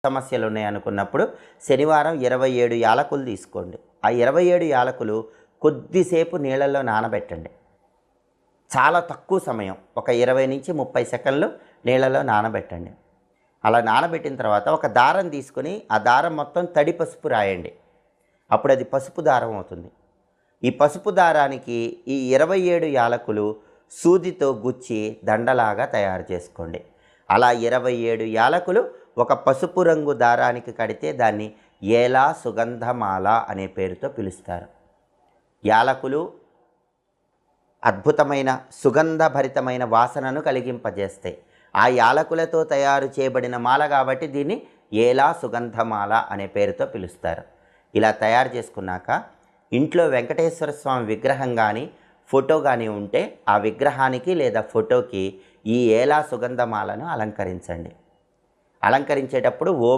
సమస్యలు ఉన్నాయి అనుకున్నప్పుడు శనివారం 27 యాలకులు తీసుకోండి. ఆ 27 యాలకులు కొద్దిసేపు నీళ్ళల్లో నానబెట్టండి. చాలా తక్కువ సమయం, ఒక 20 నుంచి 30 సెకండ్లు నీళ్ళలో నానబెట్టండి. అలా నానబెట్టిన తర్వాత ఒక దారం తీసుకొని ఆ దారం మొత్తం తడి పసుపు రాయండి. అప్పుడు అది పసుపు దారం అవుతుంది. ఈ పసుపు దారానికి ఈ 27 యాలకులు సూదితో గుచ్చి దండలాగా తయారు చేసుకోండి. అలా 27 యాలకులు ఒక పసుపు రంగు దారానికి కడితే దాన్ని ఏలా సుగంధమాల అనే పేరుతో పిలుస్తారు. యాలకులు అద్భుతమైన సుగంధభరితమైన వాసనను కలిగింపజేస్తాయి. ఆ యాలకులతో తయారు చేయబడిన మాల కాబట్టి దీన్ని ఏలా సుగంధమాల అనే పేరుతో పిలుస్తారు. ఇలా తయారు చేసుకున్నాక ఇంట్లో వెంకటేశ్వర స్వామి విగ్రహం కానీ ఫోటో కానీ ఉంటే ఆ విగ్రహానికి లేదా ఫోటోకి ఈ ఏలా సుగంధమాలను అలంకరించండి. అలంకరించేటప్పుడు ఓం